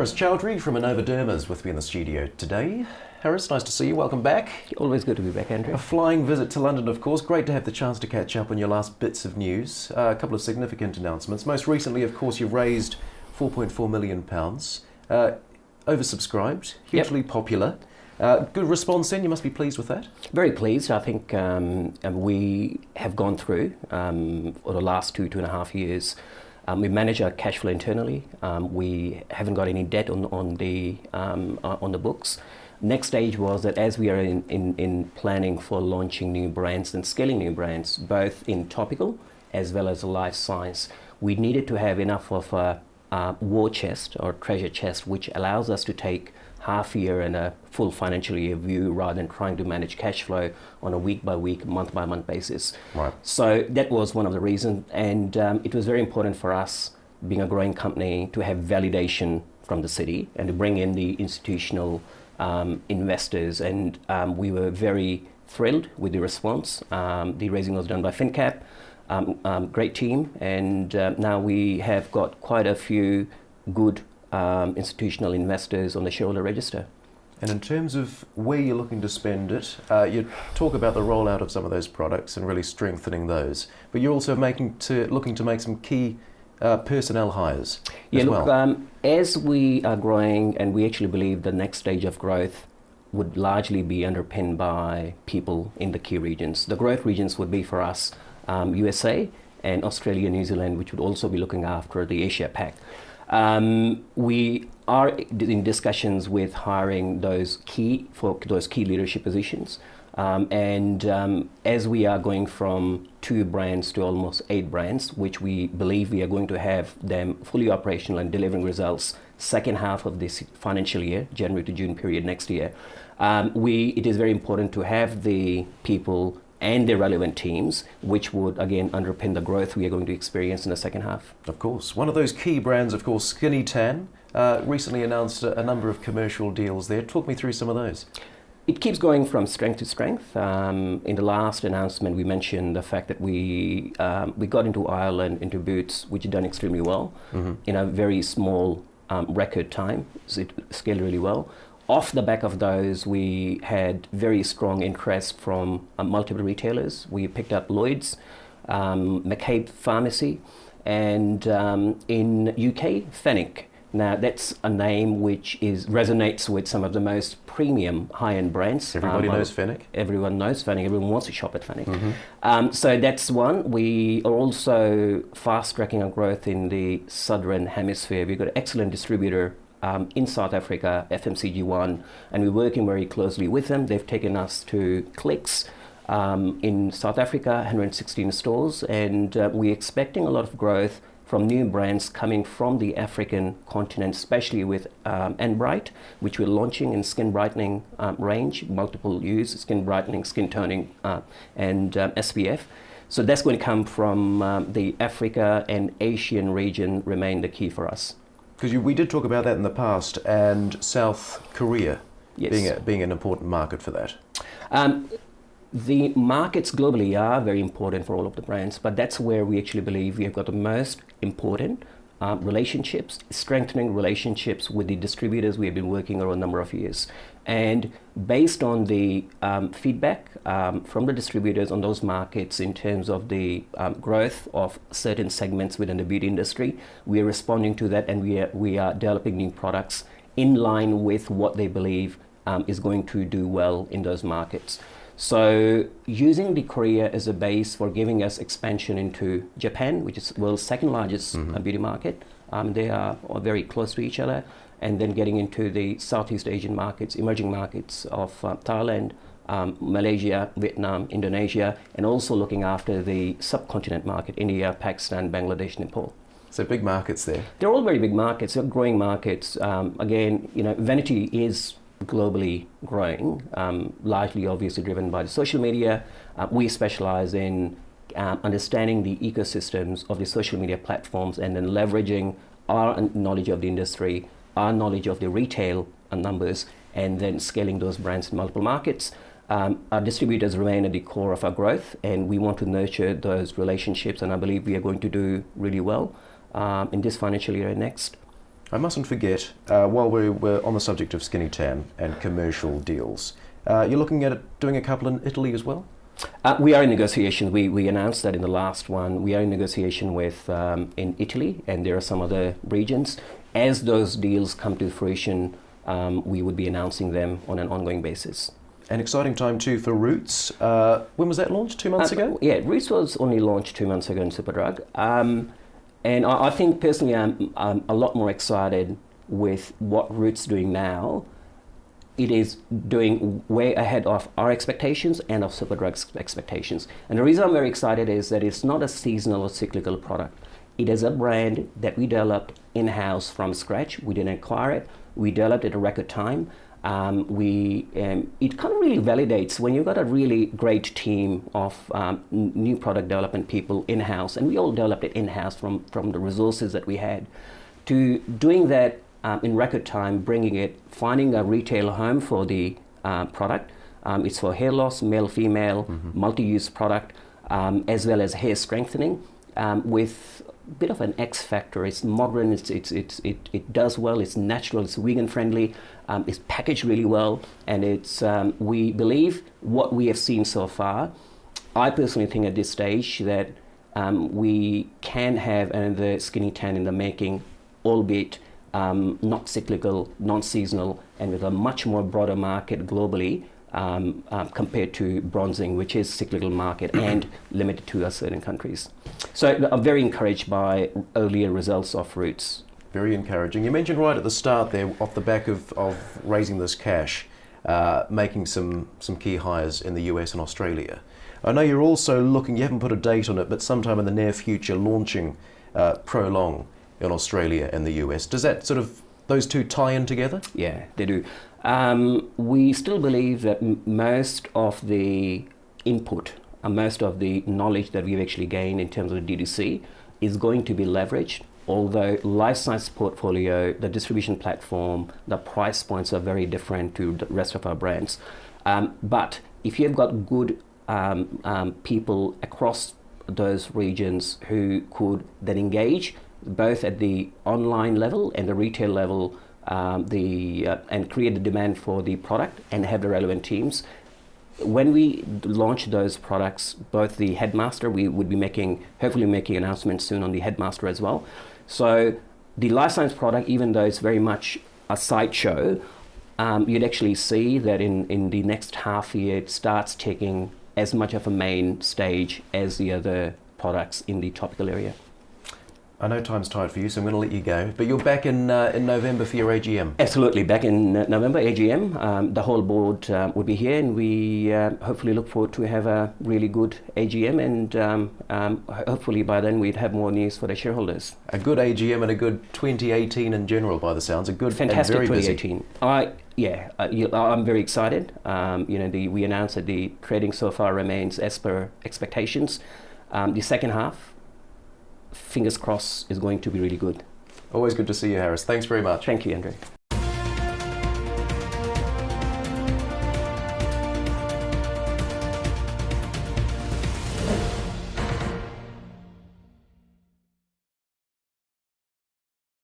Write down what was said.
Harris Chaudhry from InnovaDerma's with me in the studio today. Harris, nice to see you. Welcome back. Always good to be back, Andrew. A flying visit to London, of course. Great to have the chance to catch up on your last bits of news. A couple of significant announcements. Most recently, of course, you've raised £4.4 million. Oversubscribed, hugely popular. Good response then, you must be pleased with that? Very pleased. I think we have gone through, for the last 2.5 years, we manage our cash flow internally. We haven't got any debt on the books. Next stage was that as we are in planning for launching new brands and scaling new brands, both in topical as well as life science, we needed to have enough of a war chest or treasure chest, which allows us to take half year and a full financial year view rather than trying to manage cash flow on a week by week, month by month basis. Right. So that was one of the reasons, and it was very important for us, being a growing company, to have validation from the city and to bring in the institutional investors, and we were very thrilled with the response. The raising was done by FinCap, great team, and now we have got quite a few good institutional investors on the shareholder register. And in terms of where you're looking to spend it, you talk about the rollout of some of those products and really strengthening those, but you're also looking to make some key personnel hires as well. As we are growing, and we actually believe the next stage of growth would largely be underpinned by people in the key regions. The growth regions would be for us USA and Australia, New Zealand, which would also be looking after the Asia Pac. We are in discussions with hiring those key leadership positions, as we are going from 2 brands to almost 8 brands, which we believe we are going to have them fully operational and delivering results second half of this financial year, January to June period next year. It is very important to have the people and the relevant teams, which would again underpin the growth we are going to experience in the second half. Of course. One of those key brands, of course, Skinny Tan, recently announced a number of commercial deals there. Talk me through some of those. It keeps going from strength to strength. In the last announcement, we mentioned the fact that we got into Ireland, into Boots, which had done extremely well in a very small record time. So it scaled really well. Off the back of those, we had very strong interest from multiple retailers. We picked up Lloyd's, McCabe Pharmacy, and in UK, Fenwick. Now that's a name which resonates with some of the most premium high-end brands. Everybody knows Fenwick. Everyone knows Fenwick. Everyone wants to shop at Fenwick. So that's one. We are also fast-tracking our growth in the Southern Hemisphere. We've got an excellent distributor in South Africa, FMCG1, and we're working very closely with them. They've taken us to Clicks in South Africa, 116 stores, and we're expecting a lot of growth from new brands coming from the African continent, especially with Bright, which we're launching in skin brightening range, multiple use, skin brightening, skin toning, and SPF. So that's going to come from the Africa and Asian region, remain the key for us. Because we did talk about that in the past, and South Korea being an important market for that. The markets globally are very important for all of the brands, but that's where we actually believe we have got the most important relationships, strengthening relationships with the distributors we have been working over a number of years. And based on the feedback from the distributors on those markets in terms of the growth of certain segments within the beauty industry, we are responding to that, and we are developing new products in line with what they believe is going to do well in those markets. So using the Korea as a base for giving us expansion into Japan, which is the world's second largest beauty market. They are very close to each other. And then getting into the Southeast Asian markets, emerging markets of Thailand, Malaysia, Vietnam, Indonesia, and also looking after the subcontinent market, India, Pakistan, Bangladesh, Nepal. So big markets there. They're all very big markets, they're growing markets. Again, vanity is globally growing, largely obviously driven by the social media. We specialize in understanding the ecosystems of the social media platforms and then leveraging our knowledge of the industry, our knowledge of the retail numbers, and then scaling those brands in multiple markets. Our distributors remain at the core of our growth, and we want to nurture those relationships, and I believe we are going to do really well in this financial year and next. I mustn't forget, while we're on the subject of skinny tan and commercial deals, you're looking at doing a couple in Italy as well? We are in negotiation. We announced that in the last one. We are in negotiation with in Italy, and there are some other regions. As those deals come to fruition, we would be announcing them on an ongoing basis. An exciting time too for Roots. When was that launched? 2 months ago? Yeah, Roots was only launched 2 months ago in Superdrug. And I think personally I'm a lot more excited with what Roots doing now. It is doing way ahead of our expectations and of Superdrug's expectations. And the reason I'm very excited is that it's not a seasonal or cyclical product. It is a brand that we developed in-house from scratch. We didn't acquire it. We developed it at a record time. It kind of really validates when you've got a really great team of new product development people in-house, and we all developed it in-house from the resources that we had, to doing that in record time, bringing it, finding a retail home for the product. It's for hair loss, male, female, multi-use product, as well as hair strengthening, with a bit of an X factor. It's modern, it does well, it's natural, it's vegan friendly, it's packaged really well, and it's we believe what we have seen so far. I personally think at this stage that we can have another skinny tan in the making, albeit not cyclical, non-seasonal, and with a much more broader market globally compared to bronzing, which is cyclical market and limited to certain countries. So I'm very encouraged by earlier results of Roots. Very encouraging. You mentioned right at the start there, off the back of raising this cash, making some key hires in the US and Australia. I know you're also looking, you haven't put a date on it, but sometime in the near future launching Prolong in Australia and the US. Does that sort of, those two tie in together? Yeah, they do. We still believe that most of the input, most of the knowledge that we've actually gained in terms of the D2C is going to be leveraged, although life science portfolio, the distribution platform, the price points are very different to the rest of our brands. But if you've got good people across those regions who could then engage both at the online level and the retail level, and create the demand for the product and have the relevant teams. When we launch those products, both the Headmaster, we would be hopefully making announcements soon on the Headmaster as well. So the life science product, even though it's very much a sideshow, you'd actually see that in the next half year it starts taking as much of a main stage as the other products in the topical area. I know time's tight for you, so I'm going to let you go. But you're back in November for your AGM. Absolutely, back in November AGM. The whole board will be here, and we hopefully look forward to have a really good AGM, and hopefully by then we'd have more news for the shareholders. A good AGM and a good 2018 in general, by the sounds. A good, fantastic and very 2018. Busy. I'm very excited. We announced that the trading so far remains as per expectations. The second half, fingers crossed, is going to be really good. Always good to see you, Harris. Thanks very much. Thank you, Andre.